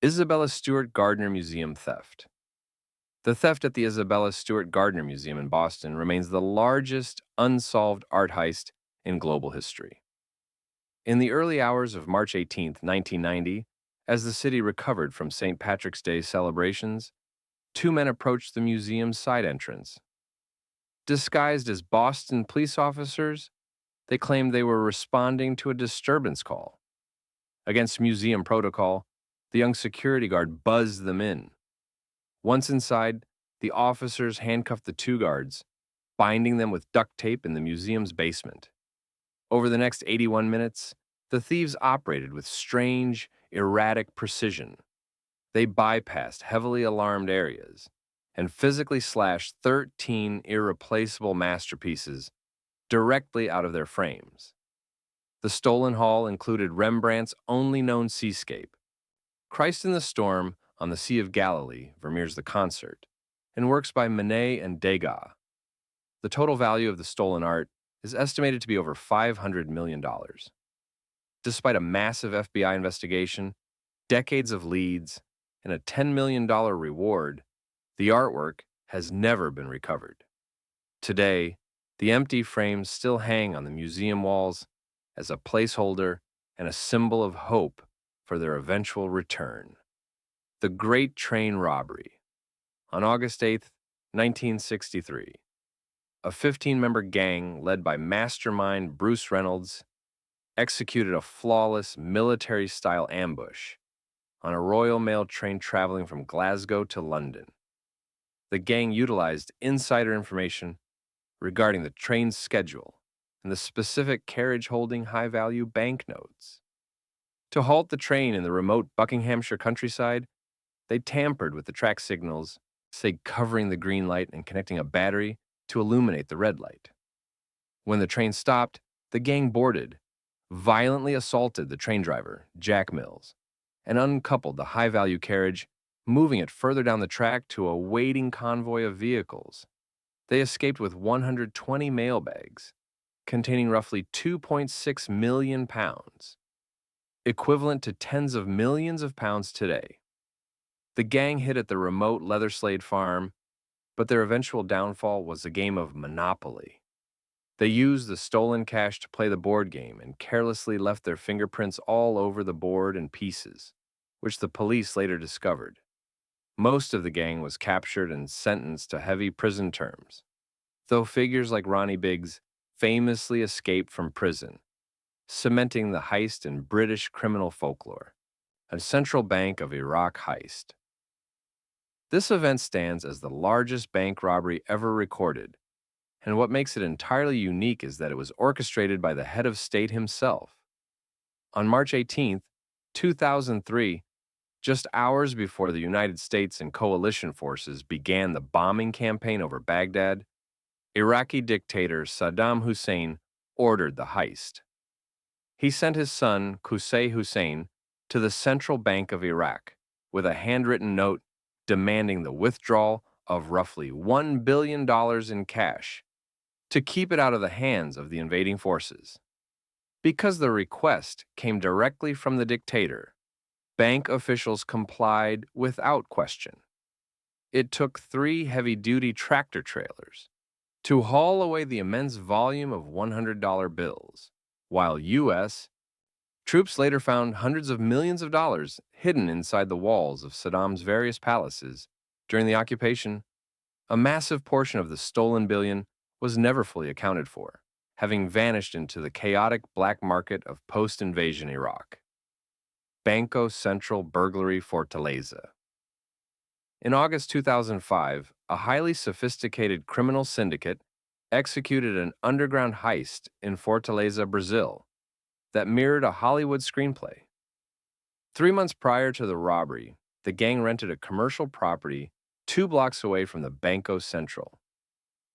Isabella Stewart Gardner Museum theft. The theft at the Isabella Stewart Gardner Museum in Boston remains the largest unsolved art heist in global history. In the early hours of March 18, 1990, as the city recovered from St. Patrick's Day celebrations, two men approached the museum's side entrance. Disguised as Boston police officers, they claimed they were responding to a disturbance call. Against museum protocol, the young security guard buzzed them in. Once inside, the officers handcuffed the two guards, binding them with duct tape in the museum's basement. Over the next 81 minutes, the thieves operated with strange, erratic precision. They bypassed heavily alarmed areas and physically slashed 13 irreplaceable masterpieces directly out of their frames. The stolen haul included Rembrandt's only known seascape, Christ in the Storm on the Sea of Galilee, Vermeer's The Concert, and works by Manet and Degas. The total value of the stolen art is estimated to be over $500 million. Despite a massive FBI investigation, decades of leads, and a $10 million reward, the artwork has never been recovered. Today, the empty frames still hang on the museum walls as a placeholder and a symbol of hope for their eventual return. The Great Train Robbery. On August 8, 1963, a 15-member gang led by mastermind Bruce Reynolds executed a flawless military-style ambush on a Royal Mail train traveling from Glasgow to London. The gang utilized insider information regarding the train's schedule and the specific carriage holding high-value banknotes. To halt the train in the remote Buckinghamshire countryside, they tampered with the track signals, say covering the green light and connecting a battery to illuminate the red light. When the train stopped, the gang boarded, violently assaulted the train driver, Jack Mills, and uncoupled the high-value carriage, moving it further down the track to a waiting convoy of vehicles. They escaped with 120 mail bags, containing roughly 2.6 million pounds, equivalent to tens of millions of pounds today. The gang hid at the remote Leatherslade farm, but their eventual downfall was a game of Monopoly. They used the stolen cash to play the board game and carelessly left their fingerprints all over the board and pieces, which the police later discovered. Most of the gang was captured and sentenced to heavy prison terms, though figures like Ronnie Biggs famously escaped from prison, cementing the heist in British criminal folklore, a Central Bank of Iraq heist. This event stands as the largest bank robbery ever recorded, and what makes it entirely unique is that it was orchestrated by the head of state himself. On March 18, 2003, just hours before the United States and coalition forces began the bombing campaign over Baghdad, Iraqi dictator Saddam Hussein ordered the heist. He sent his son, Qusay Hussein, to the Central Bank of Iraq with a handwritten note demanding the withdrawal of roughly $1 billion in cash to keep it out of the hands of the invading forces. Because the request came directly from the dictator, bank officials complied without question. It took 3 heavy-duty tractor trailers to haul away the immense volume of $100 bills, while U.S. troops later found hundreds of millions of dollars hidden inside the walls of Saddam's various palaces. During the occupation, a massive portion of the stolen billion was never fully accounted for, having vanished into the chaotic black market of post-invasion Iraq. Banco Central Burglary Fortaleza. In August 2005, a highly sophisticated criminal syndicate executed an underground heist in Fortaleza, Brazil, that mirrored a Hollywood screenplay. 3 months prior to the robbery, the gang rented a commercial property 2 blocks away from the Banco Central.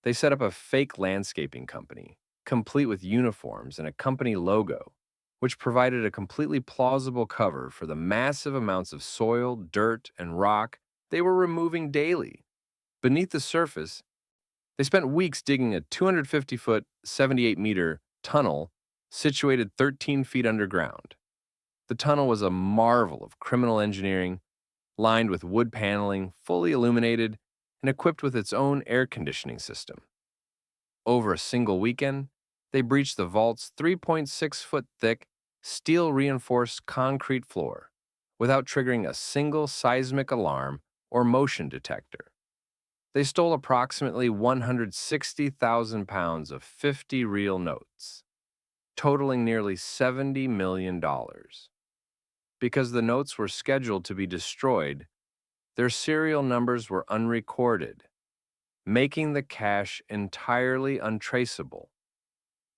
They set up a fake landscaping company, complete with uniforms and a company logo, which provided a completely plausible cover for the massive amounts of soil, dirt, and rock they were removing daily. Beneath the surface, they spent weeks digging a 250-foot, 78-meter tunnel situated 13 feet underground. The tunnel was a marvel of criminal engineering lined with wood paneling, fully illuminated, and equipped with its own air conditioning system. Over a single weekend, they breached the vault's 3.6-foot thick, steel reinforced concrete floor without triggering a single seismic alarm or motion detector. They stole approximately 160,000 pounds of 50 real notes, totaling nearly $70 million. Because the notes were scheduled to be destroyed, their serial numbers were unrecorded, making the cash entirely untraceable.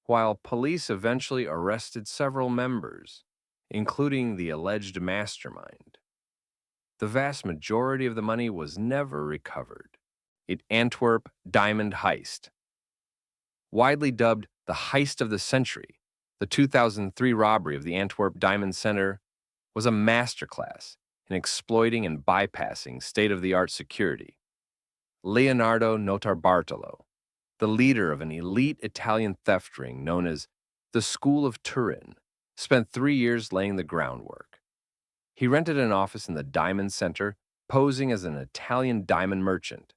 While police eventually arrested several members, including the alleged mastermind, the vast majority of the money was never recovered. Antwerp Diamond Heist. Widely dubbed the heist of the century, the 2003 robbery of the Antwerp Diamond Center was a masterclass in exploiting and bypassing state-of-the-art security. Leonardo Notarbartolo, the leader of an elite Italian theft ring known as the School of Turin, spent 3 years laying the groundwork. He rented an office in the Diamond Center, posing as an Italian diamond merchant,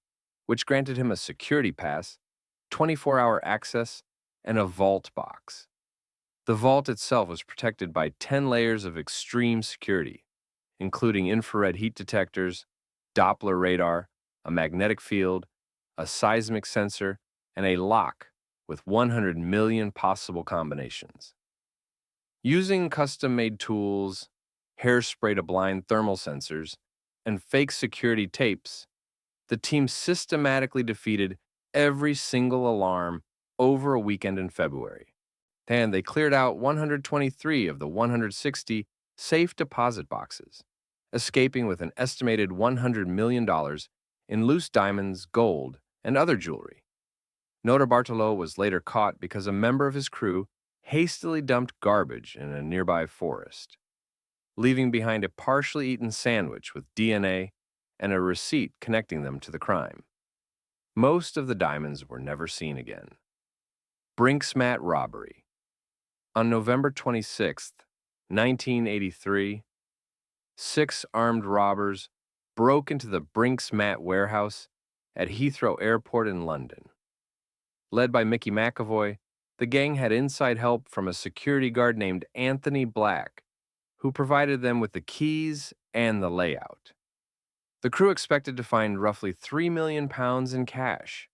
which granted him a security pass, 24-hour access, and a vault box. The vault itself was protected by 10 layers of extreme security, including infrared heat detectors, Doppler radar, a magnetic field, a seismic sensor, and a lock with 100 million possible combinations. Using custom-made tools, hairspray-to-blind thermal sensors, and fake security tapes, the team systematically defeated every single alarm over a weekend in February. And they cleared out 123 of the 160 safe deposit boxes, escaping with an estimated $100 million in loose diamonds, gold, and other jewelry. Notarbartolo was later caught because a member of his crew hastily dumped garbage in a nearby forest, leaving behind a partially eaten sandwich with DNA and a receipt connecting them to the crime. Most of the diamonds were never seen again. Brinksmat robbery. On November 26, 1983, 6 armed robbers broke into the Brinksmat warehouse at Heathrow Airport in London. Led by Mickey McAvoy, the gang had inside help from a security guard named Anthony Black, who provided them with the keys and the layout. The crew expected to find roughly £3 million in cash.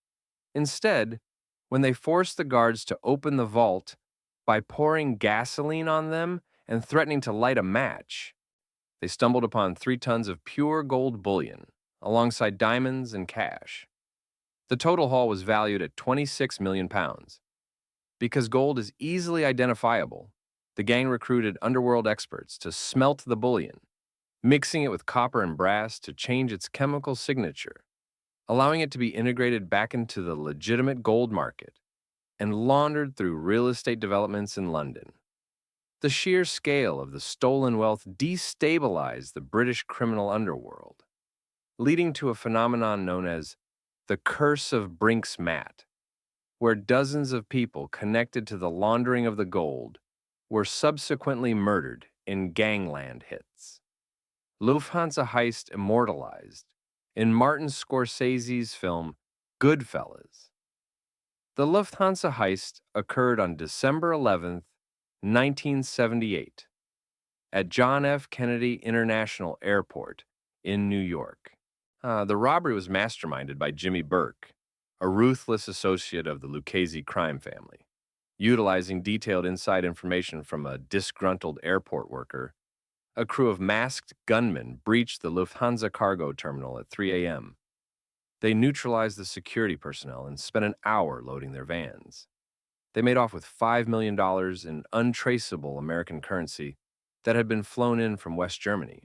Instead, when they forced the guards to open the vault by pouring gasoline on them and threatening to light a match, they stumbled upon 3 tons of pure gold bullion, alongside diamonds and cash. The total haul was valued at £26 million. Because gold is easily identifiable, the gang recruited underworld experts to smelt the bullion, mixing it with copper and brass to change its chemical signature, allowing it to be integrated back into the legitimate gold market and laundered through real estate developments in London. The sheer scale of the stolen wealth destabilized the British criminal underworld, leading to a phenomenon known as the Curse of Brinksmat, where dozens of people connected to the laundering of the gold were subsequently murdered in gangland hits. Lufthansa heist immortalized in Martin Scorsese's film Goodfellas. The Lufthansa heist occurred on December 11, 1978, at John F. Kennedy International Airport in New York. The robbery was masterminded by Jimmy Burke, a ruthless associate of the Lucchese crime family. Utilizing detailed inside information from a disgruntled airport worker, a crew of masked gunmen breached the Lufthansa cargo terminal at 3 a.m. They neutralized the security personnel and spent an hour loading their vans. They made off with $5 million in untraceable American currency that had been flown in from West Germany,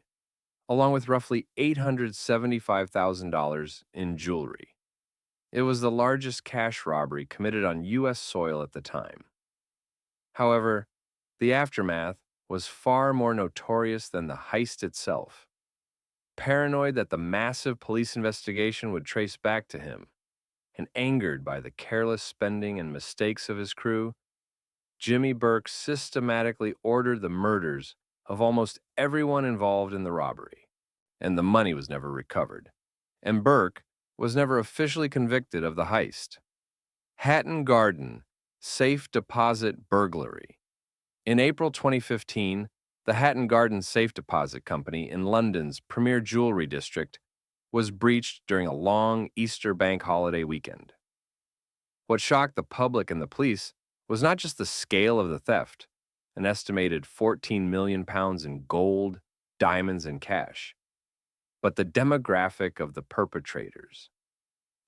along with roughly $875,000 in jewelry. It was the largest cash robbery committed on U.S. soil at the time. However, the aftermath was far more notorious than the heist itself. Paranoid that the massive police investigation would trace back to him, and angered by the careless spending and mistakes of his crew, Jimmy Burke systematically ordered the murders of almost everyone involved in the robbery. and the money was never recovered. And Burke was never officially convicted of the heist. Hatton Garden Safe Deposit Burglary. In April 2015, the Hatton Garden Safe Deposit Company in London's premier jewelry district was breached during a long Easter bank holiday weekend. What shocked the public and the police was not just the scale of the theft, an estimated £14 million in gold, diamonds, and cash, but the demographic of the perpetrators.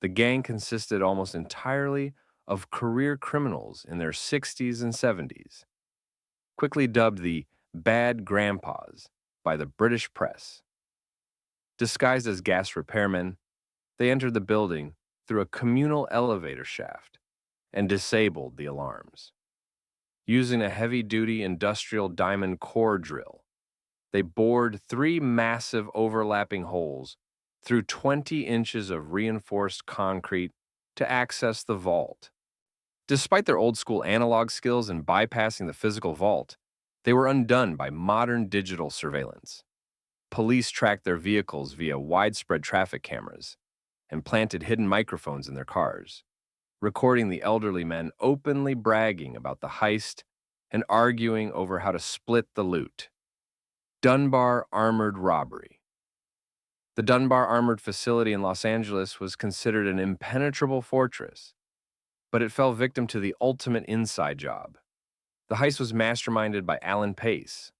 The gang consisted almost entirely of career criminals in their 60s and 70s, quickly dubbed the Bad Grandpas by the British press. Disguised as gas repairmen, they entered the building through a communal elevator shaft and disabled the alarms. Using a heavy-duty industrial diamond core drill, they bored 3 massive overlapping holes through 20 inches of reinforced concrete to access the vault. Despite their old-school analog skills in bypassing the physical vault, they were undone by modern digital surveillance. Police tracked their vehicles via widespread traffic cameras and planted hidden microphones in their cars, recording the elderly men openly bragging about the heist and arguing over how to split the loot. Dunbar Armored Robbery. The Dunbar Armored Facility in Los Angeles was considered an impenetrable fortress, but it fell victim to the ultimate inside job. The heist was masterminded by Alan Pace,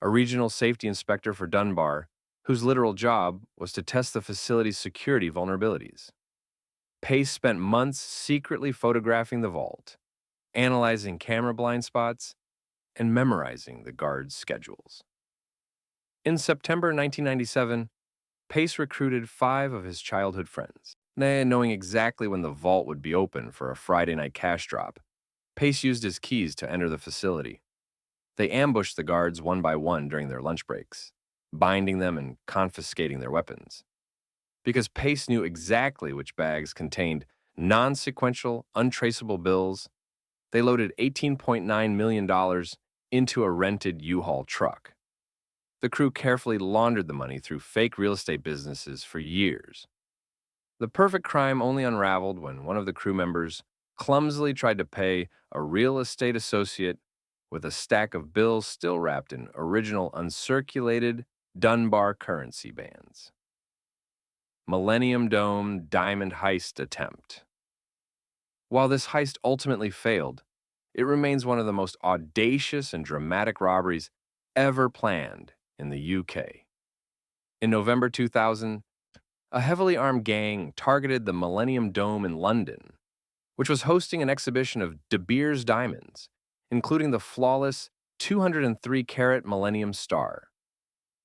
a regional safety inspector for Dunbar, whose literal job was to test the facility's security vulnerabilities. Pace spent months secretly photographing the vault, analyzing camera blind spots, and memorizing the guards' schedules. In September 1997, Pace recruited 5 of his childhood friends. Knowing exactly when the vault would be open for a Friday night cash drop, Pace used his keys to enter the facility. They ambushed the guards one by one during their lunch breaks, binding them and confiscating their weapons. Because Pace knew exactly which bags contained non-sequential, untraceable bills, they loaded $18.9 million into a rented U-Haul truck. The crew carefully laundered the money through fake real estate businesses for years. The perfect crime only unraveled when one of the crew members clumsily tried to pay a real estate associate with a stack of bills still wrapped in original uncirculated Dunbar currency bands. Millennium Dome Diamond Heist Attempt. While this heist ultimately failed, it remains one of the most audacious and dramatic robberies ever planned in the UK. In November 2000, a heavily armed gang targeted the Millennium Dome in London, which was hosting an exhibition of De Beers diamonds, including the flawless 203-carat Millennium Star.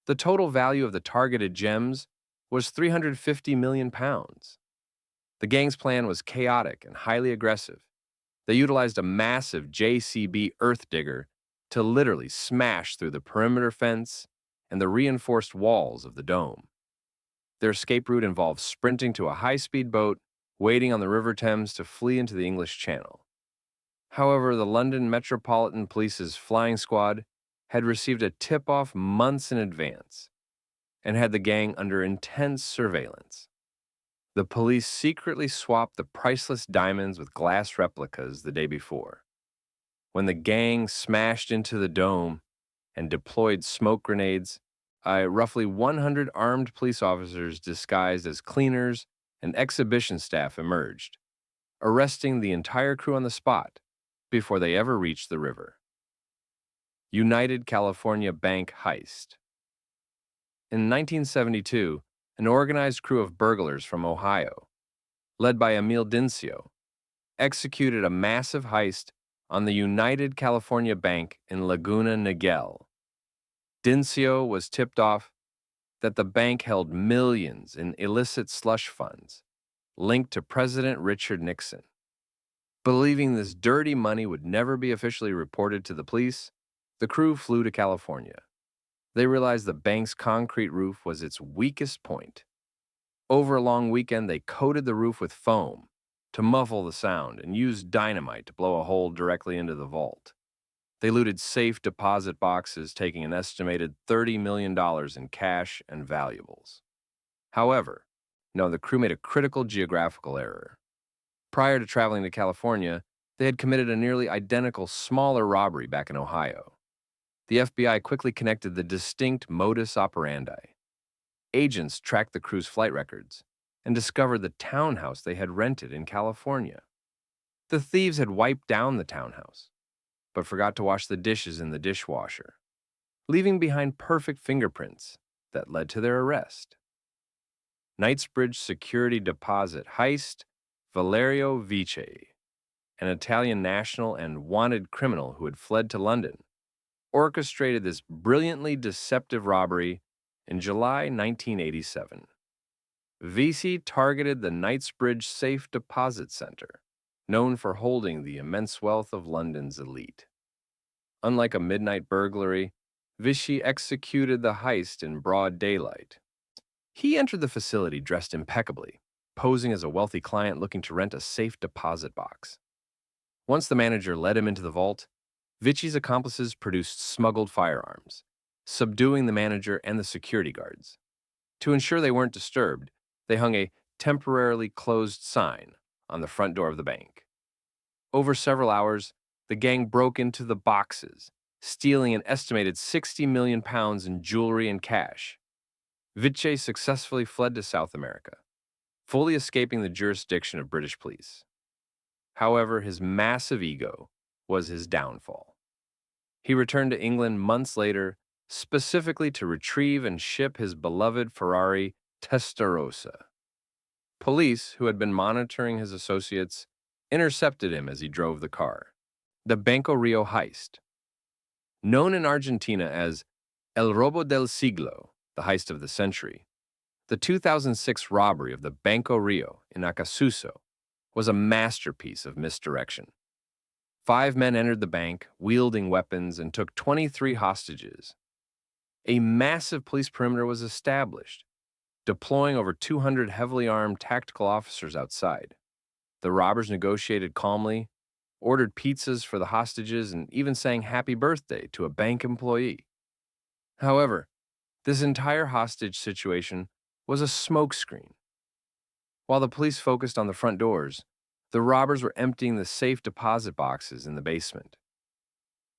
The total value of the targeted gems was £350 million. The gang's plan was chaotic and highly aggressive. They utilized a massive JCB earth digger to literally smash through the perimeter fence and the reinforced walls of the dome. Their escape route involved sprinting to a high-speed boat, waiting on the River Thames to flee into the English Channel. However, the London Metropolitan Police's flying squad had received a tip-off months in advance and had the gang under intense surveillance. The police secretly swapped the priceless diamonds with glass replicas the day before. When the gang smashed into the dome and deployed smoke grenades, roughly 100 armed police officers disguised as cleaners and exhibition staff emerged, arresting the entire crew on the spot before they ever reached the river. United California Bank Heist. In 1972, an organized crew of burglars from Ohio, led by Emil Dincio, executed a massive heist on the United California Bank in Laguna Niguel. Dincio was tipped off that the bank held millions in illicit slush funds linked to President Richard Nixon. Believing this dirty money would never be officially reported to the police, the crew flew to California. They realized the bank's concrete roof was its weakest point. Over a long weekend, they coated the roof with foam to muffle the sound and used dynamite to blow a hole directly into the vault. They looted safe deposit boxes, taking an estimated $30 million in cash and valuables. However, no, the crew made a critical geographical error. Prior to traveling to California, they had committed a nearly identical smaller robbery back in Ohio. The FBI quickly connected the distinct modus operandi. Agents tracked the crew's flight records and discovered the townhouse they had rented in California. The thieves had wiped down the townhouse, but forgot to wash the dishes in the dishwasher, leaving behind perfect fingerprints that led to their arrest. Knightsbridge security deposit heist Valerio Vice, an Italian national and wanted criminal who had fled to London, orchestrated this brilliantly deceptive robbery in July 1987. Vici targeted the Knightsbridge Safe Deposit Center, known for holding the immense wealth of London's elite. Unlike a midnight burglary, Vichy executed the heist in broad daylight. He entered the facility dressed impeccably, posing as a wealthy client looking to rent a safe deposit box. Once the manager led him into the vault, Vichy's accomplices produced smuggled firearms, subduing the manager and the security guards. To ensure they weren't disturbed, they hung a temporarily closed sign on the front door of the bank. Over several hours, the gang broke into the boxes, stealing an estimated 60 million pounds in jewelry and cash. Vice successfully fled to South America, fully escaping the jurisdiction of British police. However, his massive ego was his downfall. He returned to England months later, specifically to retrieve and ship his beloved Ferrari Testarossa. Police, who had been monitoring his associates, intercepted him as he drove the car. The Banco Rio heist. Known in Argentina as El Robo del Siglo, the heist of the century, the 2006 robbery of the Banco Rio in Acasuso was a masterpiece of misdirection. 5 men entered the bank, wielding weapons, and took 23 hostages. A massive police perimeter was established, deploying over 200 heavily armed tactical officers outside. The robbers negotiated calmly, ordered pizzas for the hostages, and even sang happy birthday to a bank employee. However, this entire hostage situation was a smokescreen. While the police focused on the front doors, the robbers were emptying the safe deposit boxes in the basement.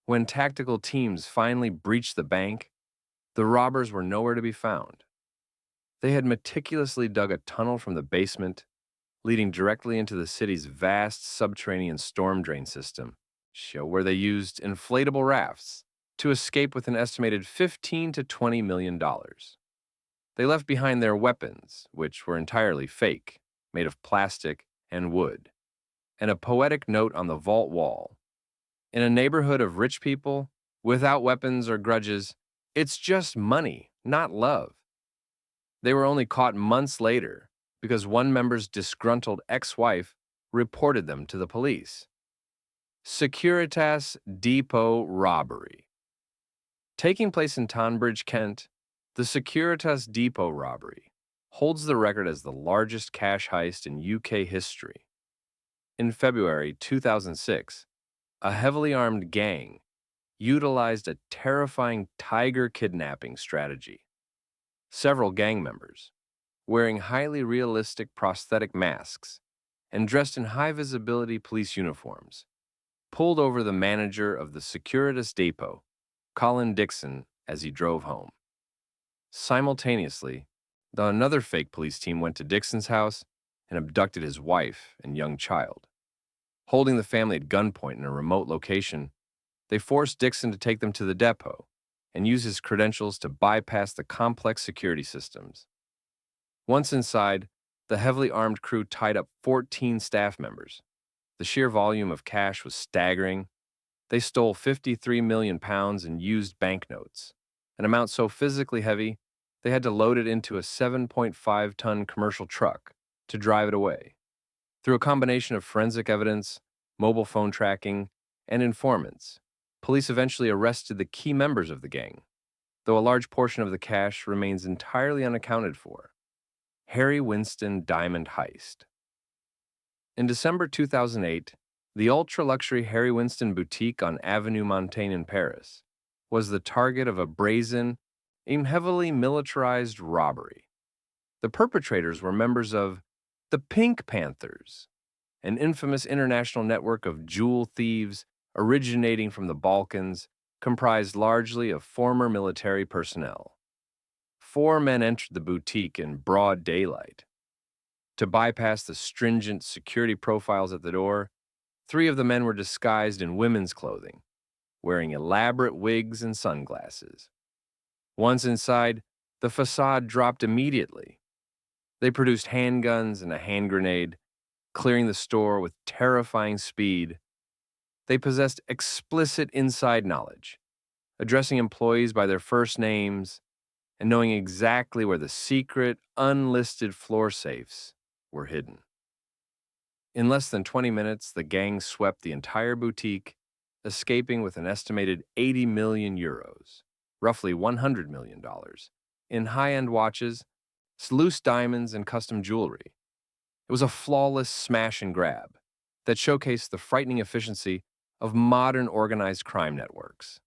When tactical teams finally breached the bank, the robbers were nowhere to be found. They had meticulously dug a tunnel from the basement, leading directly into the city's vast subterranean storm drain system, where they used inflatable rafts to escape with an estimated $15 to $20 million. They left behind their weapons, which were entirely fake, made of plastic and wood, and a poetic note on the vault wall. In a neighborhood of rich people, without weapons or grudges, it's just money, not love. They were only caught months later because one member's disgruntled ex-wife reported them to the police. Securitas Depot robbery. Taking place in Tonbridge, Kent, the Securitas Depot robbery holds the record as the largest cash heist in UK history. In February 2006, a heavily armed gang utilized a terrifying tiger kidnapping strategy. Several gang members, wearing highly realistic prosthetic masks and dressed in high-visibility police uniforms, pulled over the manager of the Securitas Depot, Colin Dixon, as he drove home. Simultaneously, another fake police team went to Dixon's house and abducted his wife and young child. Holding the family at gunpoint in a remote location, they forced Dixon to take them to the depot and use his credentials to bypass the complex security systems. Once inside, the heavily armed crew tied up 14 staff members. The sheer volume of cash was staggering. They stole 53 million pounds in used banknotes, an amount so physically heavy they had to load it into a 7.5-ton commercial truck to drive it away. Through a combination of forensic evidence, mobile phone tracking, and informants, police eventually arrested the key members of the gang, though a large portion of the cash remains entirely unaccounted for. Harry Winston Diamond Heist. In December 2008, The ultra-luxury Harry Winston boutique on Avenue Montaigne in Paris was the target of a brazen, and heavily militarized robbery. The perpetrators were members of the Pink Panthers, an infamous international network of jewel thieves originating from the Balkans, comprised largely of former military personnel. 4 men entered the boutique in broad daylight. To bypass the stringent security profiles at the door, 3 of the men were disguised in women's clothing, wearing elaborate wigs and sunglasses. Once inside, the facade dropped immediately. They produced handguns and a hand grenade, clearing the store with terrifying speed. They possessed explicit inside knowledge, addressing employees by their first names and knowing exactly where the secret, unlisted floor safes were hidden. In less than 20 minutes, the gang swept the entire boutique, escaping with an estimated 80 million euros, roughly $100 million, in high-end watches, loose diamonds, and custom jewelry. It was a flawless smash and grab that showcased the frightening efficiency of modern organized crime networks.